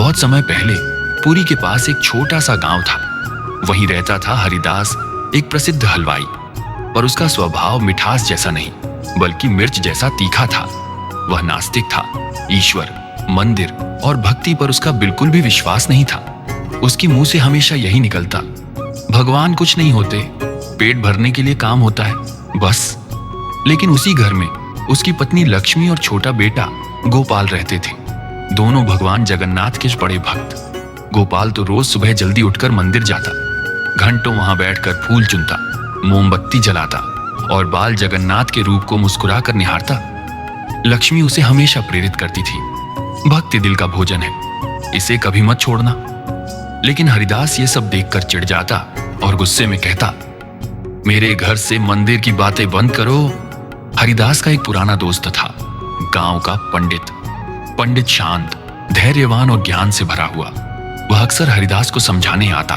बहुत समय पहले पुरी के पास एक छोटा सा गांव था। वहीं रहता था हरिदास, एक प्रसिद्ध हलवाई। पर उसका स्वभाव मिठास जैसा नहीं बल्कि मिर्च जैसा तीखा था। वह नास्तिक था। ईश्वर, मंदिर और भक्ति पर उसका बिल्कुल भी विश्वास नहीं था। उसके मुंह से हमेशा यही निकलता, भगवान कुछ नहीं होते, पेट भरने के लिए काम होता है, बस। लेकिन उसी घर में उसकी पत्नी लक्ष्मी और छोटा बेटा गोपाल रहते थे। दोनों भगवान जगन्नाथ के बड़े भक्त। गोपाल तो रोज सुबह जल्दी उठकर मंदिर जाता, घंटों वहां बैठकर फूल चुनता, मोमबत्ती जलाता और बाल जगन्नाथ के रूप को मुस्कुरा कर निहारता। लक्ष्मी उसे हमेशा प्रेरित करती थी, भक्ति दिल का भोजन है, इसे कभी मत छोड़ना। लेकिन हरिदास ये सब देखकर चिढ़ जाता और गुस्से में कहता, मेरे घर से मंदिर की बातें बंद करो। हरिदास का एक पुराना दोस्त था, गांव का पंडित शांत, धैर्यवान और ज्ञान से भरा हुआ। वह अक्सर हरिदास को समझाने आता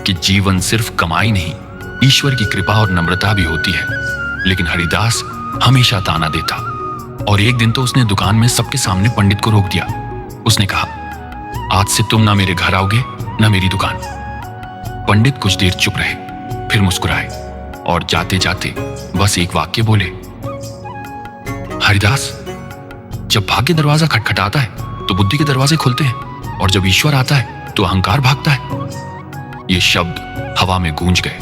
कि जीवन सिर्फ कमाई नहीं, ईश्वर की कृपा और नम्रता भी होती है। लेकिन हरिदास हमेशा ताना देता और एक दिन तो उसने दुकान में सबके सामने पंडित को रोक दिया। उसने कहा, आज से तुम ना मेरे घर आओगे ना मेरी दुकान। पंडित कुछ देर चुप रहे, फिर मुस्कुराए और जाते जाते बस एक वाक्य बोले, हरिदास, जब भाग्य दरवाजा खटखटाता है तो बुद्धि के दरवाजे खुलते हैं, और जब ईश्वर आता है तो अहंकार भागता है। ये शब्द हवा में गूंज गए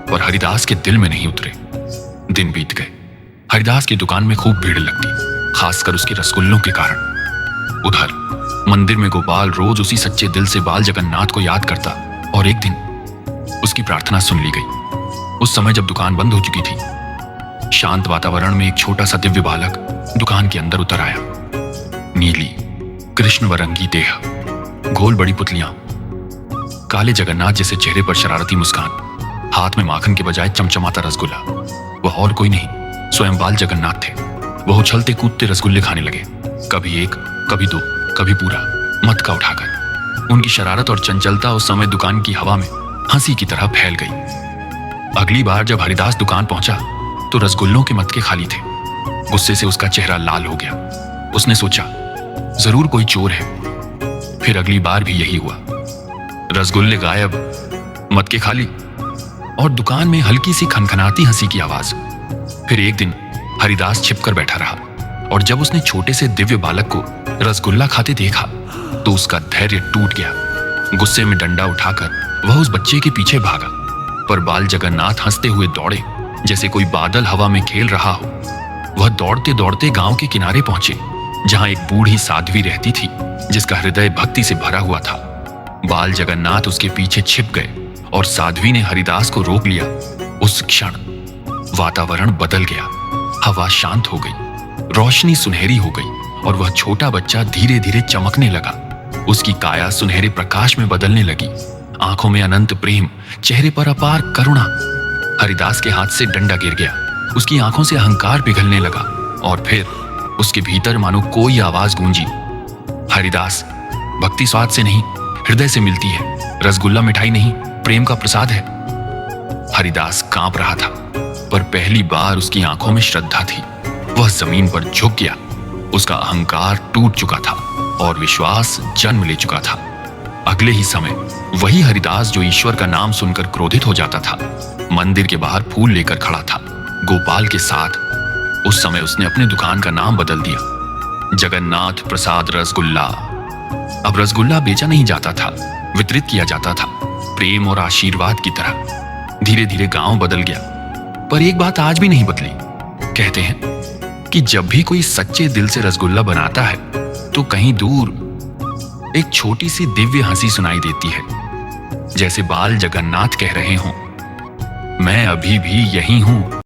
पर हरिदास के दिल में नहीं उतरे। दिन बीत गए। हरिदास की दुकान में खूब भीड़ लगती, खासकर उसके रसगुल्लों के कारण। उधर मंदिर में गोपाल रोज उसी सच्चे दिल से बाल जगन्नाथ को याद करता और एक दिन उसकी प्रार्थना सुन ली गई। उस समय जब दुकान बंद हो चुकी थी, शांत वातावरण में एक छोटा सा दिव्य बालक दुकान के अंदर उतर आया। नीली कृष्ण वरंगी देह, गोल बड़ी पुतलियां, काले जगन्नाथ जैसे चेहरे पर शरारती मुस्कान, हाथ में माखन के बजाय चमचमाता रसगुल्ला। वह और कोई नहीं, स्वयं बाल जगन्नाथ थे। वह उछलते कूदते रसगुल्ले खाने लगे, कभी एक, कभी दो, कभी पूरा मटका उठाकर। उनकी शरारत और चंचलता उस समय दुकान की हवा में हंसी की तरह फैल गई। अगली बार जब हरिदास दुकान पहुंचा तो रसगुल्लों के मटके खाली थे। गुस्से से उसका चेहरा लाल हो गया। उसने सोचा, जरूर कोई चोर है। फिर अगली बार भी यही हुआ, रसगुल्ले गायब, मटके खाली और दुकान में हल्की सी खनखनाती हंसी की आवाज। फिर एक दिन हरिदास छिपकर बैठा रहा और जब उसने छोटे से दिव्य बालक को रसगुल्ला खाते देखा तो उसका धैर्य टूट गया। गुस्से में डंडा उठाकर वह उस बच्चे के पीछे भागा, पर बाल जगन्नाथ हंसते हुए दौड़े जैसे कोई बादल हवा में खेल रहा हो। वह दौड़ते दौड़ते गांव के किनारे पहुंचे, जहां एक बूढ़ी साध्वी रहती थी जिसका हृदय भक्ति से भरा हुआ था। बाल जगन्नाथ उसके पीछे छिप गए और साध्वी ने हरिदास को रोक लिया। उस क्षण वातावरण बदल गया, हवा शांत हो गई, रोशनी सुनहरी हो गई और वह छोटा बच्चा धीरे धीरे चमकने लगा। उसकी काया सुनहरे प्रकाश में बदलने लगी, आंखों में अनंत प्रेम, चेहरे पर अपार करुणा। हरिदास के हाथ से डंडा गिर गया, उसकी आंखों से अहंकार पिघलने लगा और फिर उसके भीतर मानो कोई आवाज गूंजी, हरिदास, भक्ति स्वाद से नहीं हृदय से मिलती है, रसगुल्ला मिठाई नहीं प्रेम का प्रसाद है। हरिदास कांप रहा था, पर पहली बार उसकी आंखों में श्रद्धा थी। वह जमीन पर झुक गया। उसका अहंकार टूट चुका था और विश्वास जन्म ले चुका था। अगले ही समय वही हरिदास जो ईश्वर का नाम सुनकर क्रोधित हो जाता था, मंदिर के बाहर फूल लेकर खड़ा था, गोपाल के साथ। उस समय उसने अपने दुकान का नाम बदल दिया, जगन्नाथ प्रसाद रसगुल्ला। अब रसगुल्ला बेचा नहीं जाता था, वितरित किया जाता था, प्रेम और आशीर्वाद की तरह। धीरे धीरे गांव बदल गया, पर एक बात आज भी नहीं बदली। कहते हैं कि जब भी कोई सच्चे दिल से रसगुल्ला बनाता है तो कहीं दूर एक छोटी सी दिव्य हंसी सुनाई देती है, जैसे बाल जगन्नाथ कह रहे हों, मैं अभी भी यही हूं।